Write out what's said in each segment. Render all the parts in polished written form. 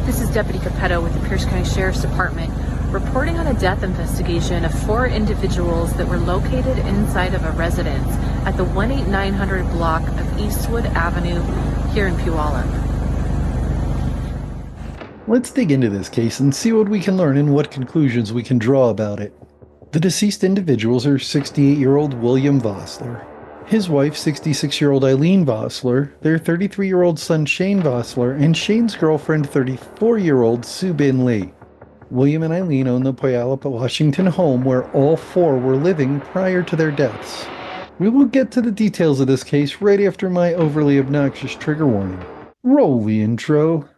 This is Deputy Capetto with the Pierce County Sheriff's Department reporting on a death investigation of 4 individuals that were located inside of a residence at the 18900 block of Eastwood Avenue here in Puyallup. Let's dig into this case and see what we can learn and what conclusions we can draw about it. The deceased individuals are 68-year-old William Vosler, his wife 66-year-old Ileen Vosler, their 33-year-old son Shane Vosler, and Shane's girlfriend 34-year-old Sue Bin Lee. William and Ileen own the Puyallup Washington home where all 4 were living prior to their deaths. We will get to the details of this case right after my overly obnoxious trigger warning. Roll the intro.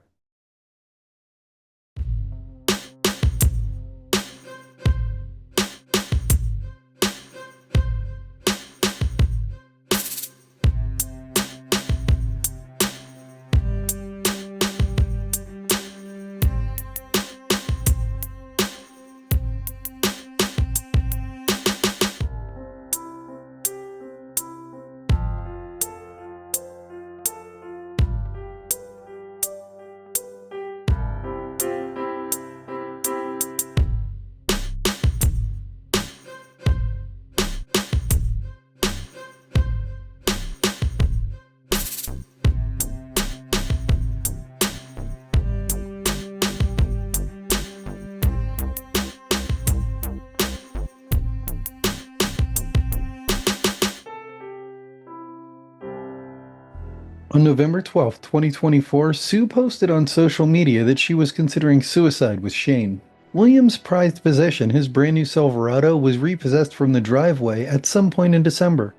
On November 12, 2024, Sue posted on social media that she was considering suicide with Shane. William's prized possession, his brand new Silverado, was repossessed from the driveway at some point in December.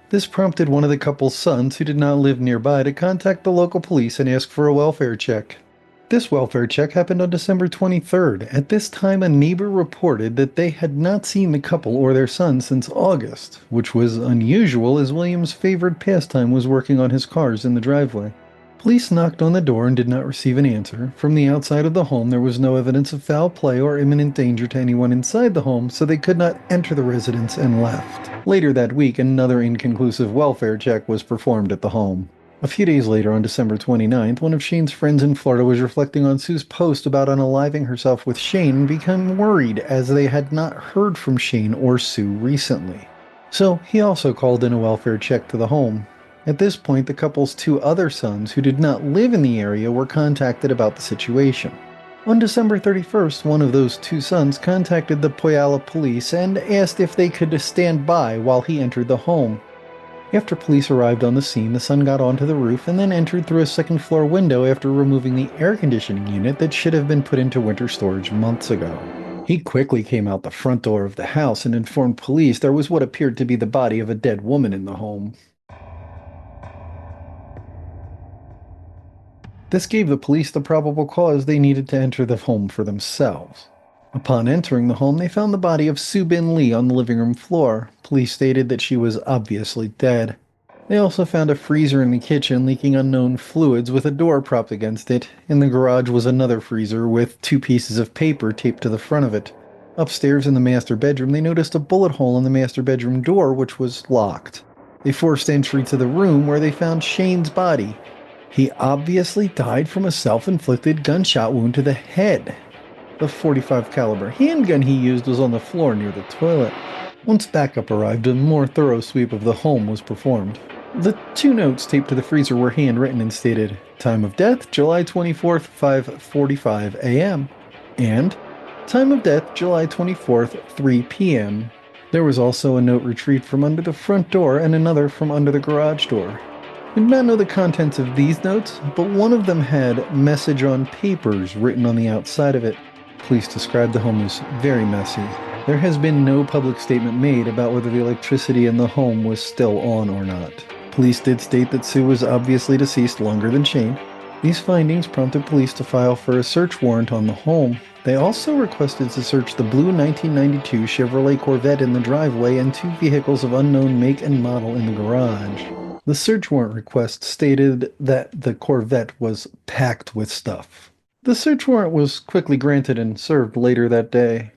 This prompted one of the couple's sons, who did not live nearby, to contact the local police and ask for a welfare check. This welfare check happened on December 23rd. At this time, a neighbor reported that they had not seen the couple or their son since August, which was unusual as William's favorite pastime was working on his cars in the driveway. Police knocked on the door and did not receive an answer. From the outside of the home, there was no evidence of foul play or imminent danger to anyone inside the home, so they could not enter the residence and left. Later that week, another inconclusive welfare check was performed at the home. A few days later, on December 29th, one of Shane's friends in Florida was reflecting on Sue's post about unaliving herself with Shane and became worried as they had not heard from Shane or Sue recently. So he also called in a welfare check to the home. At this point, the couple's 2 other sons, who did not live in the area, were contacted about the situation. On December 31st, one of those 2 sons contacted the Puyallup police and asked if they could stand by while he entered the home. After police arrived on the scene, the son got onto the roof and then entered through a second-floor window after removing the air conditioning unit that should have been put into winter storage months ago. He quickly came out the front door of the house and informed police there was what appeared to be the body of a dead woman in the home. This gave the police the probable cause they needed to enter the home for themselves. Upon entering the home, they found the body of Sue Bin Lee on the living room floor. Police stated that she was obviously dead. They also found a freezer in the kitchen leaking unknown fluids with a door propped against it. In the garage was another freezer with 2 pieces of paper taped to the front of it. Upstairs in the master bedroom, they noticed a bullet hole in the master bedroom door, which was locked. They forced entry to the room where they found Shane's body. He obviously died from a self-inflicted gunshot wound to the head. The .45 caliber handgun he used was on the floor near the toilet. Once backup arrived, a more thorough sweep of the home was performed. The 2 notes taped to the freezer were handwritten and stated, "Time of death, July 24th, 5:45 a.m." and "Time of death, July 24th, 3 p.m." There was also a note retrieved from under the front door and another from under the garage door. We do not know the contents of these notes, but one of them had "message on papers" written on the outside of it. Police described the home as very messy. There has been no public statement made about whether the electricity in the home was still on or not. Police did state that Sue was obviously deceased longer than Shane. These findings prompted police to file for a search warrant on the home. They also requested to search the blue 1992 Chevrolet Corvette in the driveway and 2 vehicles of unknown make and model in the garage. The search warrant request stated that the Corvette was packed with stuff. The search warrant was quickly granted and served later that day.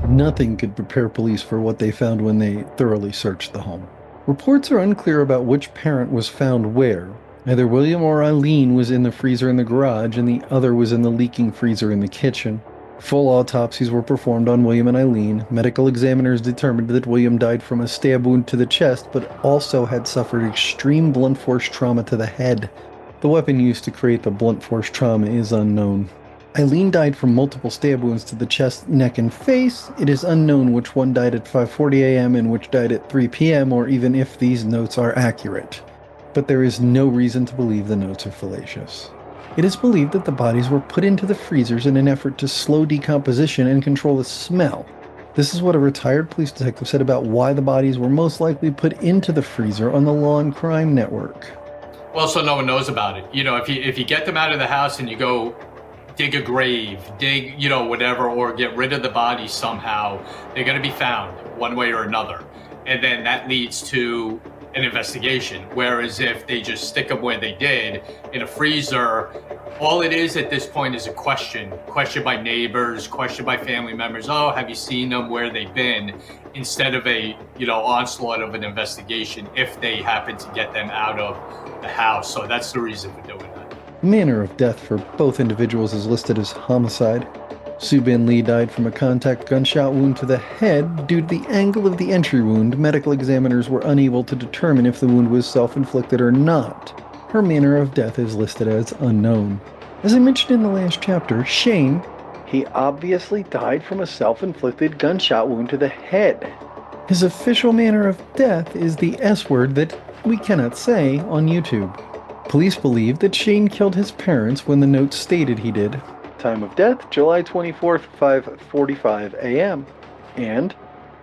Nothing could prepare police for what they found when they thoroughly searched the home. Reports are unclear about which parent was found where. Either William or Ileen was in the freezer in the garage and the other was in the leaking freezer in the kitchen. Full autopsies were performed on William and Ileen. Medical examiners determined that William died from a stab wound to the chest, but also had suffered extreme blunt force trauma to the head. The weapon used to create the blunt force trauma is unknown. Ileen died from multiple stab wounds to the chest, neck, and face. It is unknown which one died at 5:40 a.m. and which died at 3 p.m., or even if these notes are accurate. But there is no reason to believe the notes are fallacious. It is believed that the bodies were put into the freezers in an effort to slow decomposition and control the smell. This is what a retired police detective said about why the bodies were most likely put into the freezer on the Law and Crime Network. Well, so no one knows about it. If you get them out of the house and you go dig a grave, whatever, or get rid of the body somehow, they're going to be found one way or another. And then that leads to an investigation. Whereas if they just stick them where they did in a freezer, all it is at this point is a question by neighbors, question by family members. Oh, have you seen them, where they've been, instead of a onslaught of an investigation if they happen to get them out of the house. So that's the reason for doing that. Manner of death for both individuals is listed as homicide. Subin Lee died from a contact gunshot wound to the head. Due to the angle of the entry wound, medical examiners were unable to determine if the wound was self-inflicted or not. Her manner of death is listed as unknown. As I mentioned in the last chapter, Shane, he obviously died from a self-inflicted gunshot wound to the head. His official manner of death is the S word that we cannot say on YouTube. Police believe that Shane killed his parents when the note stated he did. Time of death, July 24th, 5:45 a.m. And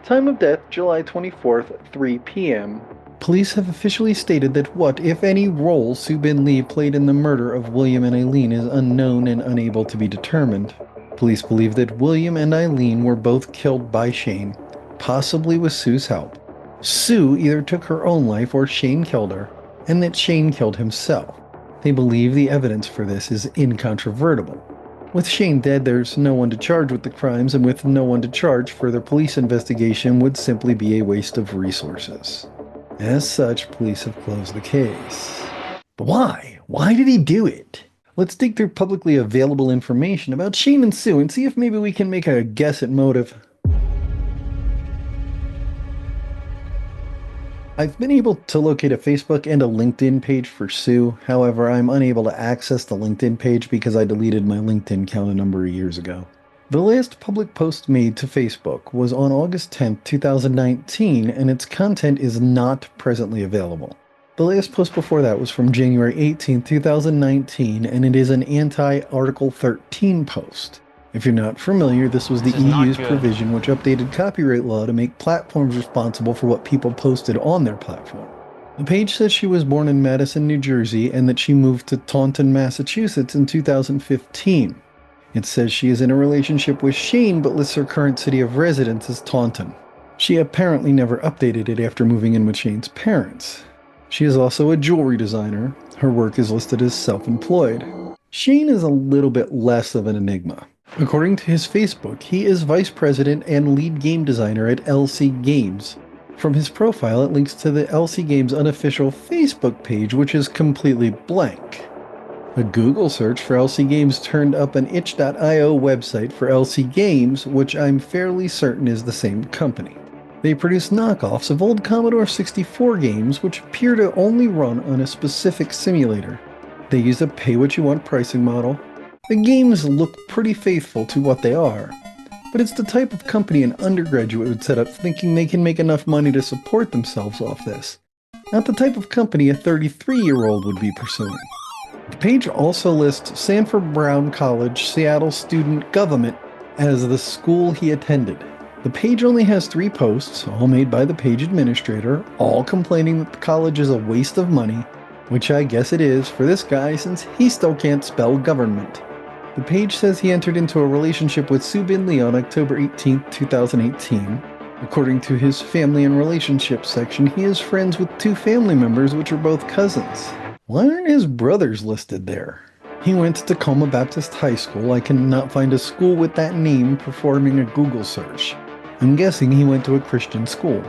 time of death, July 24th, 3 p.m. Police have officially stated that what, if any, role Subin Lee played in the murder of William and Ileen is unknown and unable to be determined. Police believe that William and Ileen were both killed by Shane, possibly with Sue's help. Sue either took her own life or Shane killed her, and that Shane killed himself. They believe the evidence for this is incontrovertible. With Shane dead, there's no one to charge with the crimes, and with no one to charge, further police investigation would simply be a waste of resources. As such, police have closed the case. But why? Why did he do it? Let's dig through publicly available information about Shane and Sue and see if maybe we can make a guess at motive. I've been able to locate a Facebook and a LinkedIn page for Sue. However, I'm unable to access the LinkedIn page because I deleted my LinkedIn account a number of years ago. The last public post made to Facebook was on August 10th, 2019, and its content is not presently available. The last post before that was from January 18th, 2019, and it is an anti-Article 13 post. If you're not familiar, this was the EU's provision which updated copyright law to make platforms responsible for what people posted on their platform. The page says she was born in Madison, New Jersey, and that she moved to Taunton, Massachusetts in 2015. It says she is in a relationship with Shane, but lists her current city of residence as Taunton. She apparently never updated it after moving in with Shane's parents. She is also a jewelry designer. Her work is listed as self-employed. Shane is a little bit less of an enigma. According to his Facebook, he is vice president and lead game designer at LC Games. From his profile, it links to the LC Games unofficial Facebook page, which is completely blank. A Google search for LC Games turned up an itch.io website for LC Games, which I'm fairly certain is the same company. They produce knockoffs of old Commodore 64 games which appear to only run on a specific simulator. They use a pay-what-you-want pricing model. The games look pretty faithful to what they are, but it's the type of company an undergraduate would set up thinking they can make enough money to support themselves off this. Not the type of company a 33-year-old would be pursuing. The page also lists Sanford Brown College, Seattle Student Government as the school he attended. The page only has 3 posts, all made by the page administrator, all complaining that the college is a waste of money, which I guess it is for this guy since he still can't spell government. The page says he entered into a relationship with Subin Lee on October 18, 2018. According to his family and relationships section, he is friends with 2 family members which are both cousins. Why aren't his brothers listed there? He went to Tacoma Baptist High School. I cannot find a school with that name performing a Google search. I'm guessing he went to a Christian school.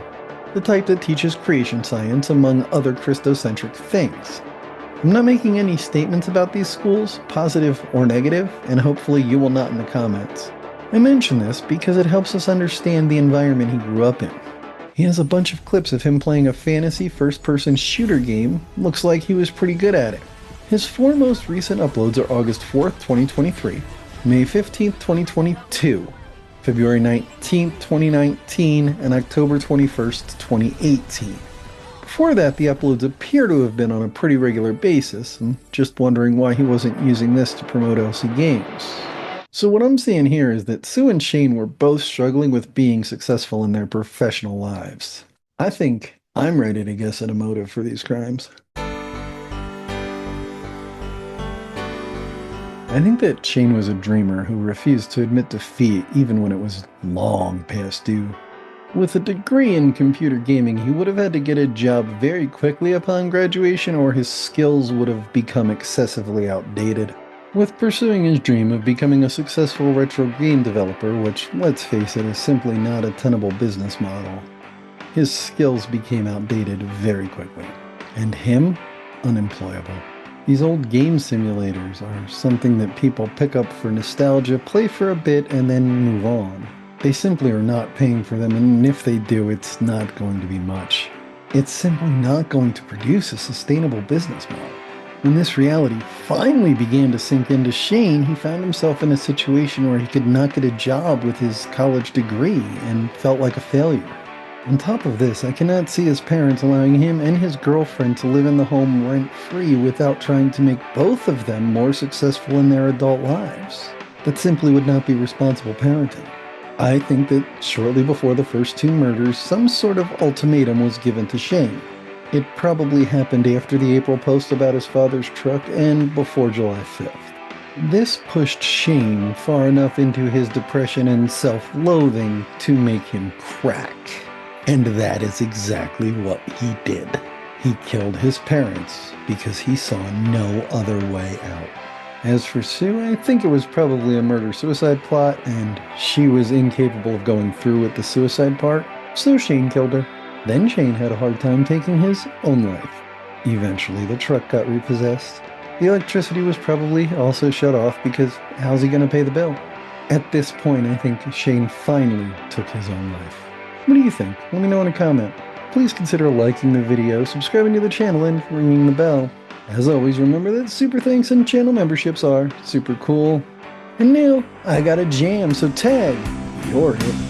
the type that teaches creation science among other Christocentric things. I'm not making any statements about these schools, positive or negative, and hopefully you will not in the comments. I mention this because it helps us understand the environment he grew up in. He has a bunch of clips of him playing a fantasy first-person shooter game. Looks like he was pretty good at it. His 4 most recent uploads are August 4th, 2023, May 15th, 2022, February 19th, 2019, and October 21st, 2018. Before that, the uploads appear to have been on a pretty regular basis. I'm just wondering why he wasn't using this to promote LC games. So what I'm seeing here is that Sue and Shane were both struggling with being successful in their professional lives. I think I'm ready to guess at a motive for these crimes. I think that Shane was a dreamer who refused to admit defeat even when it was long past due. With a degree in computer gaming, he would have had to get a job very quickly upon graduation, or his skills would have become excessively outdated. With pursuing his dream of becoming a successful retro game developer, which, let's face it, is simply not a tenable business model, his skills became outdated very quickly. And him, unemployable. These old game simulators are something that people pick up for nostalgia, play for a bit, and then move on. They simply are not paying for them, and if they do, it's not going to be much. It's simply not going to produce a sustainable business model. When this reality finally began to sink into Shane, he found himself in a situation where he could not get a job with his college degree and felt like a failure. On top of this, I cannot see his parents allowing him and his girlfriend to live in the home rent-free without trying to make both of them more successful in their adult lives. That simply would not be responsible parenting. I think that shortly before the first 2 murders, some sort of ultimatum was given to Shane. It probably happened after the April post about his father's truck and before July 5th. This pushed Shane far enough into his depression and self-loathing to make him crack. And that is exactly what he did. He killed his parents because he saw no other way out. As for Sue, I think it was probably a murder-suicide plot, and she was incapable of going through with the suicide part, so Shane killed her. Then Shane had a hard time taking his own life. Eventually, the truck got repossessed. The electricity was probably also shut off because how's he going to pay the bill? At this point, I think Shane finally took his own life. What do you think? Let me know in a comment. Please consider liking the video, subscribing to the channel, and ringing the bell. As always, remember that super thanks and channel memberships are super cool. And now, I got a jam, so tag your hit.